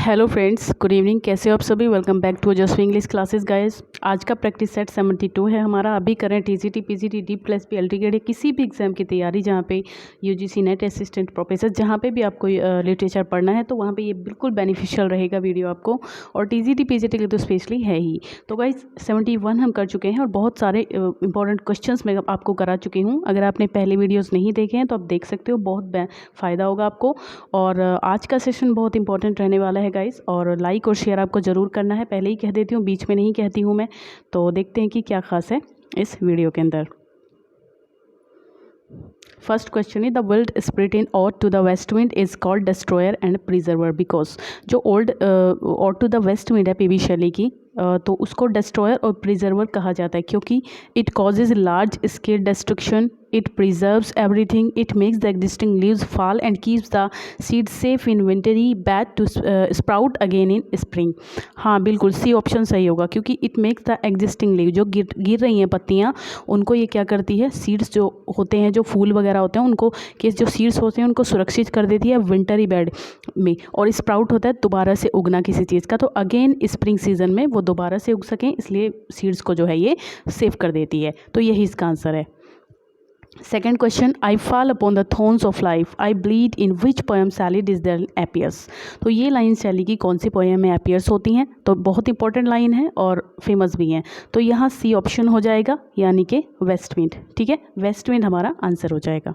Hello friends, good evening. कैसे हो आप सभी? Welcome back to Jasvi English classes guys. आज का प्रैक्टिस सेट 72 है हमारा। अभी करें टीजीटी, पीजीटी, डी+P, एलटीकेडी किसी भी एग्जाम की तैयारी, जहाँ पे यूजीसी नेट असिस्टेंट प्रोफेसर, जहाँ पे भी आपको लिटरेचर पढ़ना है तो वहाँ पे ये बिल्कुल बेनिफिशियल रहेगा वीडियो आपको। और टीजीटी पीजीटी के लिए तो स्पेशली है ही। तो गाइस 71 हम कर चुके हैं और बहुत सारे इंपॉर्टेंट क्वेश्चन मैं आपको करा चुकी हूँ। अगर आपने पहले वीडियोज़ नहीं देखे हैं तो आप देख सकते हो, बहुत फ़ायदा होगा आपको। और आज का सेशन बहुत इंपॉर्टेंट रहने वाला है गाइस, और लाइक और शेयर आपको ज़रूर करना है। पहले ही कह देती हूँ, बीच में नहीं कहती हूँ मैं। तो देखते हैं कि क्या खास है इस वीडियो के अंदर। फर्स्ट क्वेश्चन है, the world split in ode to the west wind is called destroyer and preserver because. जो old ode to the west wind है पीवी शैली की, तो उसको डिस्ट्रॉयर और प्रिजर्वर कहा जाता है क्योंकि it causes large scale destruction, it preserves everything, it makes the existing leaves fall and keeps the seed safe in wintry bed to sprout again in spring. हाँ बिल्कुल, सी ऑप्शन सही होगा क्योंकि it makes the existing leave, जो गिर रही हैं पत्तियाँ, उनको ये क्या करती है, सीड्स जो होते हैं, जो फूल वगैरह होते हैं, उनको के जो सीड्स होते हैं उनको सुरक्षित कर देती है विंटरी बेड में। और स्प्राउट होता है दोबारा से उगना किसी चीज़ का, तो अगेन स्प्रिंग सीजन में वो दोबारा से उग सकें, इसलिए सीड्स को जो है ये सेव कर देती है। तो यही इसका आंसर है। Second question, I fall upon the thorns of life, I bleed in which poem Shelley does there appears. तो ये लाइन सैली की कौन सी पोएम में एपियर्स होती हैं? तो बहुत इंपॉर्टेंट लाइन है और फेमस भी हैं। तो यहाँ सी ऑप्शन हो जाएगा, यानी कि वेस्ट विंड। ठीक है, वेस्ट विंड हमारा आंसर हो जाएगा।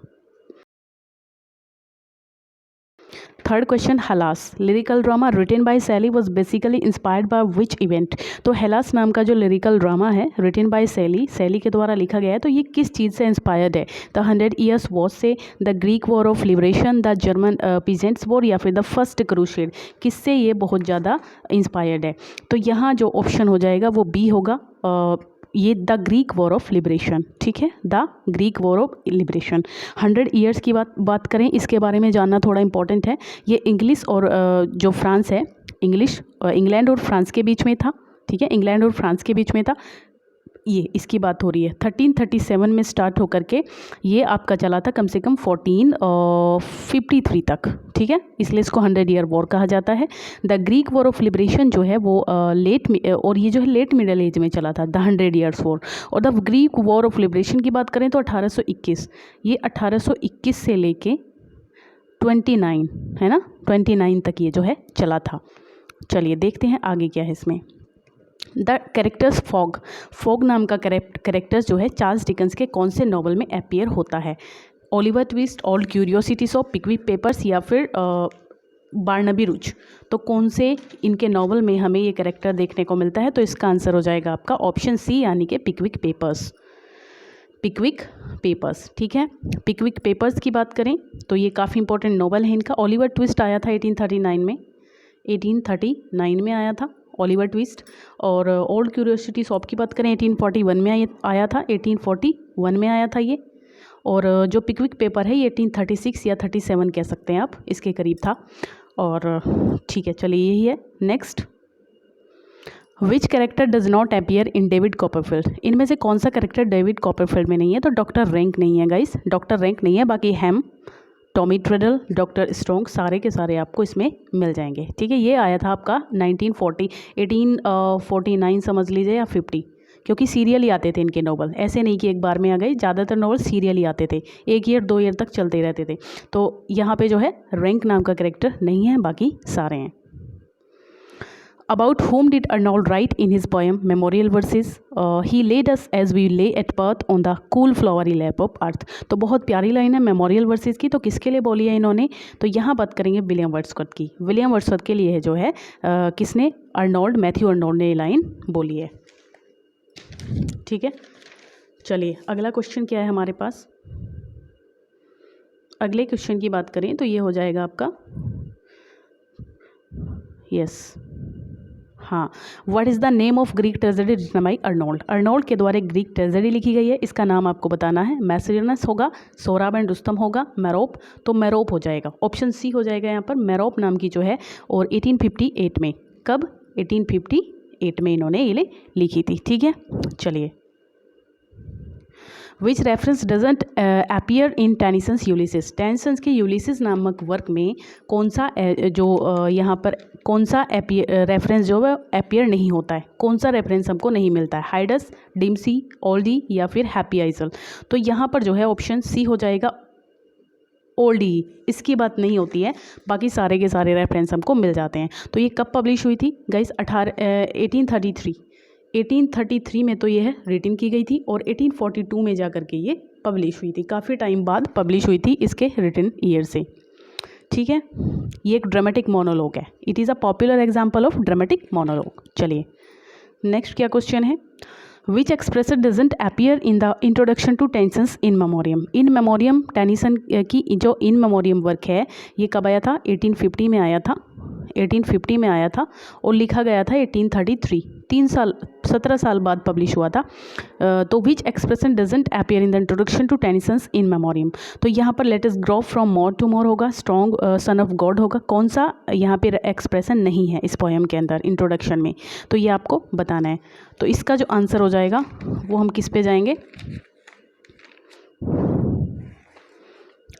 Third question, Hellas lyrical drama written by Shelley was basically inspired by which event. तो हेलास नाम का जो लिरिकल ड्रामा है रिटन बाय सैली के द्वारा लिखा गया है, तो ये किस चीज़ से इंस्पायर्ड है? द 100 Years वॉर से, the Greek war of liberation, the German peasants war, या फिर द फर्स्ट क्रूसेड। किससे ये बहुत ज़्यादा इंस्पायर्ड है? तो यहाँ जो ऑप्शन हो जाएगा वो बी होगा, ये the Greek war of liberation. ठीक है, the Greek war of liberation. 100 years की बात करें, इसके बारे में जानना थोड़ा इंपॉर्टेंट है। ये इंग्लिश और जो फ्रांस है, इंग्लैंड और फ्रांस के बीच में था। ठीक है, इंग्लैंड और फ्रांस के बीच में था, ये इसकी बात हो रही है। 1337 में स्टार्ट होकर के ये आपका चला था कम से कम 1453 तक। ठीक है, इसलिए इसको 100 ईयर वॉर कहा जाता है। The Greek war of liberation जो है वो और ये जो है लेट मिडल एज में चला था, द 100 ईयर्स वॉर। और the Greek war of liberation की बात करें तो 1821, ये 1821 से लेके 29 है ना, 29 तक ये जो है चला था। चलिए देखते हैं आगे क्या है इसमें। द कैरेक्टर्स फॉग नाम का कैरेक्टर्स जो है चार्ल्स डिकेंस के कौन से नॉवल में अपीयर होता है? Oliver Twist, Old Curiosities of, Pickwick Papers, या फिर बार्नबी रूच। तो कौन से इनके नॉवल में हमें ये कैरेक्टर देखने को मिलता है? तो इसका आंसर हो जाएगा आपका ऑप्शन सी, यानी कि पिकविक पेपर्स। पिकविक पेपर्स। ठीक है, पिकविक पेपर्स की बात करें तो ये काफ़ी इंपॉर्टेंट नॉवल है इनका। ओलिवर ट्विस्ट आया था 1839 में आया था ओलिवर ट्विस्ट। और ओल्ड क्यूरियोसिटी शॉप की बात करें 1841 में आया था, 1841 में आया था ये। और जो पिकविक पेपर है ये 1836 या 37 कह सकते हैं आप, इसके करीब था। और ठीक है, चलिए यही है। Next, which character does not appear in David Copperfield. इनमें से कौन सा कैरेक्टर डेविड कॉपरफील्ड में नहीं है? तो डॉक्टर रैंक नहीं है गाइस, डॉक्टर रैंक नहीं है। बाकी हैम, टॉमी ट्रेडल, डॉक्टर स्ट्रॉन्ग, सारे के सारे आपको इसमें मिल जाएंगे। ठीक है, ये आया था आपका 1849 समझ लीजिए, या 50, क्योंकि सीरियल ही आते थे इनके नॉवल, ऐसे नहीं कि एक बार में आ गए। ज़्यादातर नॉवल सीरियल ही आते थे, 1 ईयर 2 ईयर तक चलते रहते थे। तो यहाँ पे जो है रैंक नाम का कैरेक्टर नहीं है, बाकी सारे हैं। About whom did Arnold write in his poem Memorial Verses? He laid us as we lay at birth on the cool flowery lap of earth. तो बहुत प्यारी लाइन है मेमोरियल वर्सेस की। तो किसके लिए बोली है इन्होंने? तो यहाँ बात करेंगे विलियम वर्ड्सवर्थ की। विलियम वर्ड्सवर्थ के लिए है जो है किसने? मैथ्यू अर्नोल्ड ने ये लाइन बोली है। ठीक है, चलिए अगला क्वेश्चन क्या है हमारे पास। अगले क्वेश्चन की बात करें तो ये हो जाएगा आपका, यस, हाँ, what is the name of Greek tragedy written by Arnold. Arnold के द्वारा एक ग्रीक ट्रेजेडी लिखी गई है, इसका नाम आपको बताना है। मैसेरियनस होगा, सोहराब एंड रुस्तम होगा, मेरोप। तो मेरोप हो जाएगा, ऑप्शन सी हो जाएगा यहाँ पर। मेरोप नाम की जो है, और 1858 में, कब? 1858 में इन्होंने ये लिखी थी। ठीक है, चलिए which reference doesn't appear in Tennyson's Ulysses. Tennyson's के यूलिसिस नामक वर्क में कौन सा यहाँ पर कौन सा रेफरेंस जो है अपीयर नहीं होता है, कौन सा रेफरेंस हमको नहीं मिलता है, हाइडस, डिम्सी, ओल्डी या फिर हैप्पी आइसल। तो यहाँ पर जो है ऑप्शन सी हो जाएगा, ओल्डी। इसकी बात नहीं होती है, बाकी सारे के सारे रेफरेंस हमको मिल जाते हैं। तो ये कब पब्लिश हुई थी गाइस? 1833 में तो ये है रिटन की गई थी और 1842 में जा कर के ये पब्लिश हुई थी। काफ़ी टाइम बाद पब्लिश हुई थी इसके रिटन ईयर से। ठीक है, ये एक ड्रामेटिक मोनोलॉग है। It is a popular example of dramatic monologue. चलिए नेक्स्ट क्या क्वेश्चन है? Which expression doesn't appear in the introduction to Tennyson's In Memoriam. In Memoriam Tennyson की जो इन मेमोरियम वर्क है ये कब आया था? 1850 में आया था, 1850 में आया था और लिखा गया था 1833। 17 साल बाद पब्लिश हुआ था। तो which expression doesn't appear in the introduction to Tennyson's In Memoriam. तो यहाँ पर let us grow from more to more होगा, स्ट्रॉन्ग सन ऑफ गॉड होगा। कौन सा यहाँ पे एक्सप्रेशन नहीं है इस पोएम के अंदर इंट्रोडक्शन में, तो ये आपको बताना है। तो इसका जो आंसर हो जाएगा वो हम किस पे जाएंगे?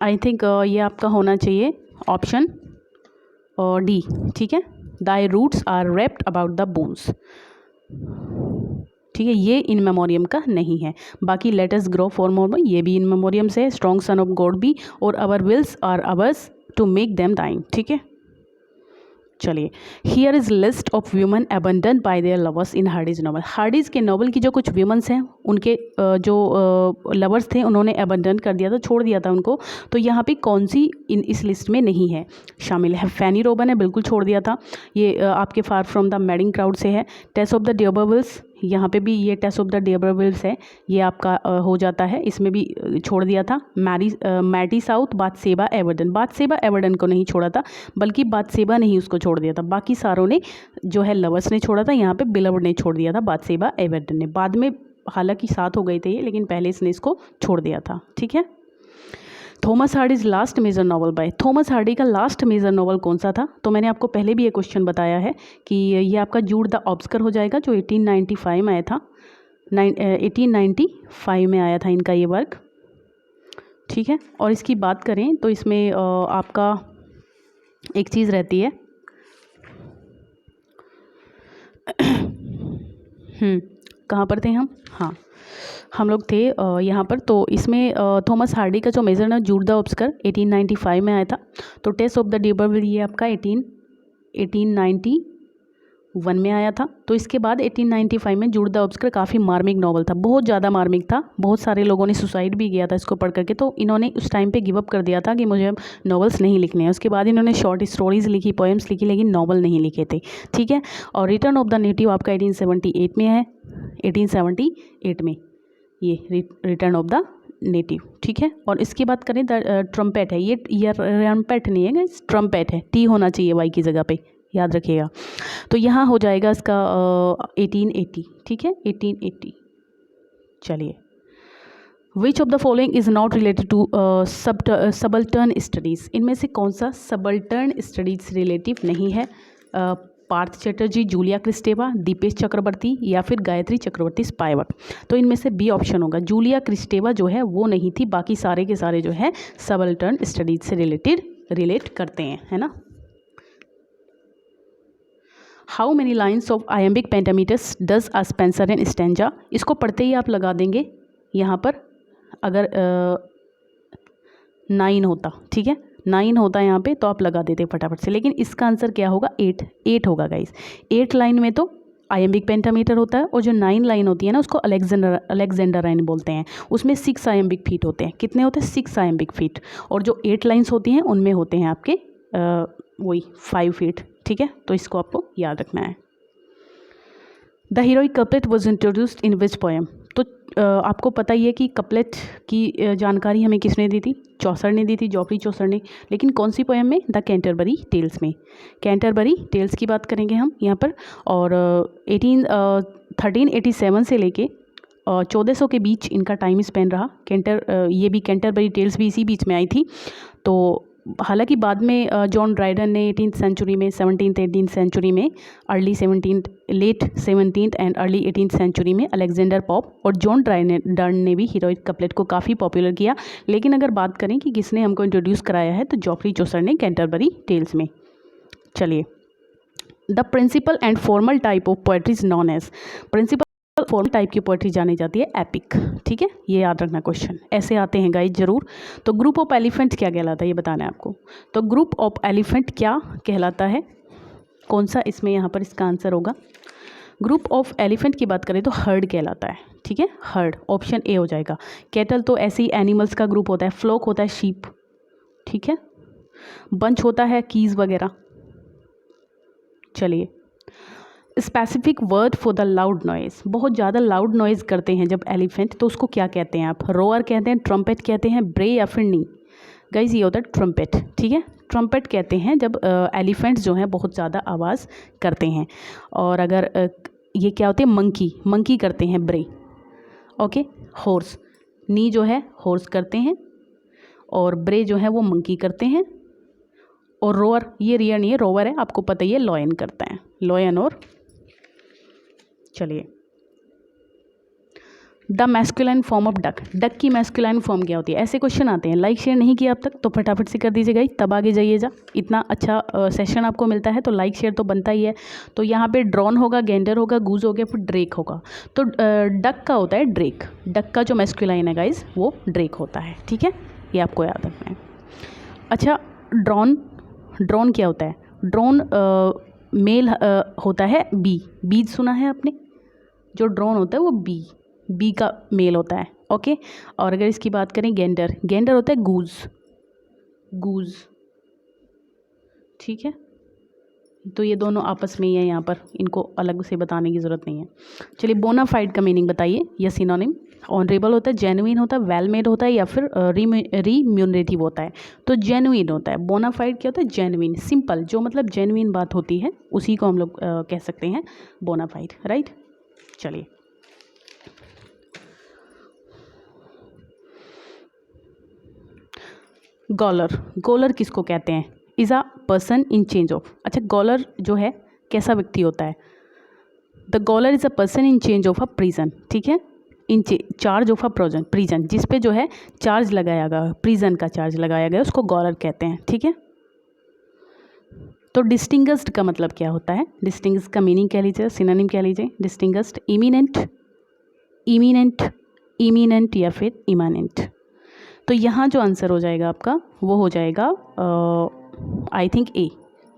आई थिंक ये आपका होना चाहिए ऑप्शन डी। ठीक है, thy roots are wrapped about the bones. ठीक है, ये इन मेमोरियम का नहीं है। बाकी let us grow for more ये भी इन मेमोरियम से, स्ट्रॉन्ग सन ऑफ गॉड भी, और our wills are ours to make them thine. ठीक है, चलिए here is list of women abandon by their lovers in Hardy's novel. Hardy's के novel की जो कुछ वीमन्स हैं उनके जो लवर्स थे उन्होंने अबंडन कर दिया था, छोड़ दिया था उनको। तो यहाँ पे कौन सी इस लिस्ट में नहीं है शामिल है? फैनी रोबन है, बिल्कुल छोड़ दिया था, ये आपके far from the madding crowd से है। टेस ऑफ द डियोबर्विल्स, यहाँ पे भी ये टेस ऑफ द डियोबर्विल्स है, ये आपका हो जाता है, इसमें भी छोड़ दिया था। मैटी साउथ, बाथसेबा एवर्डन। बाथसेबा एवर्डन को नहीं छोड़ा था, बल्कि बाथसेबा ने ही उसको छोड़ दिया था। बाकी सारों ने जो है लवर्स ने छोड़ा था, यहाँ पे बिलवड ने छोड़ दिया था, बाथसेबा एवर्डन ने। बाद में हालांकि साथ हो गए थे ये, लेकिन पहले इसने इसको छोड़ दिया था। ठीक है, Thomas Hardy's last major novel by. Thomas Hardy का लास्ट मेजर नॉवल कौन सा था? तो मैंने आपको पहले भी ये क्वेश्चन बताया है कि ये आपका जूड द ऑब्स्कर हो जाएगा, जो 1895 में आया था। 1895 में आया था इनका ये वर्क। ठीक है, और इसकी बात करें तो इसमें आपका एक चीज़ रहती है कहाँ पर थे हम? हाँ, हम लोग थे यहाँ पर। तो इसमें थॉमस हार्डी का जो मेजर ना जूड द ऑब्स्कर 1895 में आया था। तो टेस ऑफ द डियोबर्विल ये आपका 1891 में आया था। तो इसके बाद 1895 में जूड द ऑब्स्कर काफ़ी मार्मिक नॉवल था, बहुत ज़्यादा मार्मिक था, बहुत सारे लोगों ने सुसाइड भी किया था इसको पढ़ करके। तो इन्होंने उस टाइम पे गिव अप कर दिया था कि मुझे अब नॉवेल्स नहीं लिखने हैं। उसके बाद इन्होंने शॉर्ट स्टोरीज़ लिखी, पोएम्स लिखी, लेकिन नॉवल नहीं लिखे थे। ठीक है, और रिटर्न ऑफ द नेटिव आपका 1878 में है, 1878 में ये रिटर्न ऑफ द नेटिव। ठीक है, और इसकी बात करें द ट्रम्पेट है, ये रम्पेट नहीं है, ट्रम्पेट है, टी होना चाहिए वाई की जगह पे, याद रखिएगा। तो यहाँ हो जाएगा इसका 1880। ठीक है, 1880। चलिए, which of the following is not related to subaltern studies. इनमें से कौन सा सबल्टर्न स्टडीज़ रिलेटिव नहीं है? पार्थ चटर्जी, जूलिया क्रिस्टेवा, दीपेश चक्रवर्ती या फिर गायत्री चक्रवर्ती स्पाइवक। तो इनमें से बी ऑप्शन होगा। जूलिया क्रिस्टेवा जो है वो नहीं थी, बाकी सारे के सारे जो है सबल्टर्न स्टडीज से रिलेट करते हैं, है ना। How many lines of iambic pentameters does a Spencer and stanza. इसको पढ़ते ही आप लगा देंगे यहाँ पर, अगर 9 होता, ठीक है, 9 होता है यहाँ पे तो आप लगा देते फटाफट से। लेकिन इसका आंसर क्या होगा? 8 होगा गाइस। 8 लाइन में तो आयम्बिक पेंटामीटर होता है, और जो 9 लाइन होती है ना उसको अलेक्जेंडराइन बोलते हैं। उसमें 6 आयम्बिक फीट होते हैं। कितने होते हैं? 6 आयम्बिक फीट। और जो 8 लाइन्स होती हैं उनमें होते हैं आपके वही 5 फीट। ठीक है, तो इसको आपको याद रखना है। The heroic couplet was introduced in which poem. तो आपको पता ही है कि कपलेट की जानकारी हमें किसने दी थी? चौसर ने दी थी, जॉफरी चौसर ने। लेकिन कौन सी पोएम में? द कैंटरबरी टेल्स में। कैंटरबरी टेल्स की बात करेंगे हम यहाँ पर। और 1387 से लेके 1400 के बीच इनका टाइम स्पेन रहा। ये भी कैंटरबरी टेल्स भी इसी बीच में आई थी। तो हालांकि बाद में जॉन ड्राइडन ने 18th सेंचुरी में, 17th 18th सेंचुरी में, late 17th and early 18th century में अलेक्जेंडर पॉप और जॉन ड्राइडन ने भी हीरोइक कपलेट को काफ़ी पॉपुलर किया। लेकिन अगर बात करें कि किसने हमको इंट्रोड्यूस कराया है तो जॉफ्री चौसर ने कैंटरबरी टेल्स में। चलिए, the principal and formal type of poetry is known as, principal formal type की पोएट्री जानी जाती है एपिक। ठीक है, ये याद रखना, क्वेश्चन ऐसे आते हैं गाइज जरूर। तो ग्रुप ऑफ एलिफेंट क्या कहलाता है ये बताना है आपको। तो ग्रुप ऑफ एलिफेंट क्या कहलाता है, कौन सा इसमें यहाँ पर इसका आंसर होगा। ग्रुप ऑफ एलिफेंट की बात करें तो हर्ड कहलाता है। ठीक है, हर्ड, ऑप्शन ए हो जाएगा। कैटल तो ऐसे ही एनिमल्स का ग्रुप होता है, फ्लॉक होता है शीप। ठीक है, बंच होता है कीज वगैरह। चलिए, specific word for the loud noise, बहुत ज़्यादा लाउड नॉइज़ करते हैं जब एलिफेंट, तो उसको क्या कहते हैं आप। रोअर कहते हैं, ट्रम्पेट कहते हैं, ब्रे या फिर नी। गाइज ये होता है ट्रम्पेट। ठीक है, ट्रम्पेट कहते हैं जब एलिफेंट्स जो हैं बहुत ज़्यादा आवाज़ करते हैं। और अगर ये क्या होते हैं, मंकी करते हैं ब्रे। ओके, हॉर्स, नी जो है हॉर्स करते हैं और ब्रे जो है वो मंकी करते हैं। और रोअर, ये रियर नहीं है, रोवर है, आपको पता ही है, लॉयन करता है, लॉयन। और चलिए, the masculine form of duck, duck की मैस्कुलाइन फॉर्म क्या होती है। ऐसे क्वेश्चन आते हैं। लाइक शेयर नहीं किया अब तक तो फटाफट से कर दीजिएगा, तब आगे जाइएगा। इतना अच्छा सेशन आपको मिलता है तो लाइक शेयर तो बनता ही है। तो यहाँ पे ड्रॉन होगा, गेंडर होगा, गूज हो गया, फिर ड्रेक होगा। तो डक का होता है ड्रेक, डक का जो मैस्कुलाइन है गाइज वो ड्रेक होता है। ठीक है, ये आपको याद रखना है। अच्छा, ड्रोन क्या होता है। ड्रोन मेल होता है बीज सुना है आपने, जो ड्रोन होता है वो बी का मेल होता है। ओके, और अगर इसकी बात करें गेंडर होता है गूज। ठीक है, तो ये दोनों आपस में ही है, यहाँ पर इनको अलग से बताने की ज़रूरत नहीं है। चलिए, बोनाफाइड का मीनिंग बताइए या सिनोनिम। ऑनरेबल होता है, जेन्युइन होता है, वेल मेड होता है या फिर रिम्यूनरेटिव होता है। तो जेन्युइन होता है। बोनाफाइड क्या होता है, जेन्युइन, सिंपल, जो मतलब जेन्युइन बात होती है उसी को हम लोग कह सकते हैं बोनाफाइड। राइट, चलिए, गोलर किसको कहते हैं। Is a person in change of. अच्छा, गोलर जो है कैसा व्यक्ति होता है। The gaoler is a person in change of a prison. ठीक है, in charge of a prison, जिस पे जो है चार्ज लगाया गया, प्रिजन का चार्ज लगाया गया, उसको गोलर कहते हैं। ठीक है, तो डिस्टिंग्विश्ड का मतलब क्या होता है। डिस्टिंग्विश्ड का मीनिंग कह लीजिए, सिनोनिम कह लीजिए। डिस्टिंग्विश्ड, इमिनेंट या फिर इमानेंट। तो यहाँ जो आंसर हो जाएगा आपका वो हो जाएगा आई थिंक ए।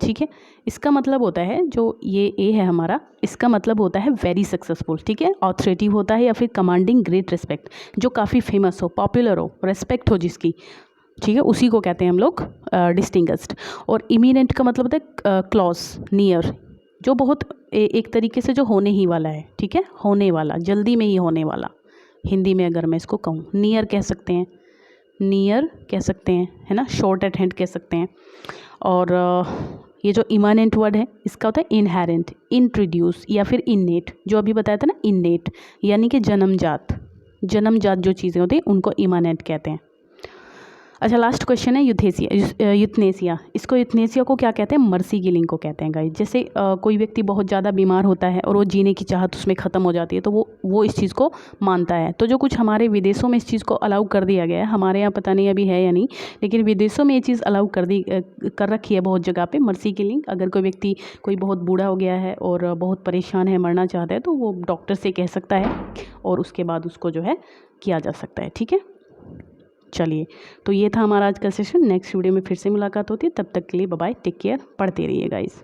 ठीक है, इसका मतलब होता है, जो ये ए है हमारा, इसका मतलब होता है वेरी सक्सेसफुल। ठीक है, ऑथोरेटिव होता है या फिर कमांडिंग ग्रेट रिस्पेक्ट, जो काफ़ी फेमस हो, पॉपुलर हो, रेस्पेक्ट हो जिसकी। ठीक है, उसी को कहते हैं हम लोग डिस्टिंग्विश्ड। और इमिनेंट का मतलब होता है क्लोज, नियर, जो बहुत एक तरीके से जो होने ही वाला है। ठीक है, होने वाला, जल्दी में ही होने वाला। हिंदी में अगर मैं इसको कहूँ, नियर कह सकते हैं, है ना, शॉर्ट एट हैंड कह सकते हैं। और ये जो इमानेंट वर्ड है इसका होता है इनहेरेंट, इंट्रोड्यूस या फिर इन्नेट, जो अभी बताया था ना, इन्नेट यानी कि जन्मजात जो चीज़ें होती हैं उनको इमानेंट कहते हैं। अच्छा, लास्ट क्वेश्चन है यूथनेसिया। इसको यूथनेसिया को क्या कहते हैं, मर्सी किलिंग को कहते हैं गाइस। जैसे कोई व्यक्ति बहुत ज़्यादा बीमार होता है और वो जीने की चाहत उसमें ख़त्म हो जाती है, तो वो इस चीज़ को मानता है। तो जो कुछ हमारे विदेशों में इस चीज़ को अलाउ कर दिया गया है, हमारे यहाँ पता नहीं अभी है या नहीं, लेकिन विदेशों में ये चीज़ अलाउ कर रखी है बहुत जगह पर, मर्सी किलिंग। अगर कोई व्यक्ति कोई बहुत बूढ़ा हो गया है और बहुत परेशान है, मरना चाहता है, तो वो डॉक्टर से कह सकता है और उसके बाद उसको जो है किया जा सकता है। ठीक है, चलिए, तो ये था हमारा आज का सेशन। नेक्स्ट वीडियो में फिर से मुलाकात होती है, तब तक के लिए बाय बाय, टेक केयर, पढ़ते रहिए गाइस।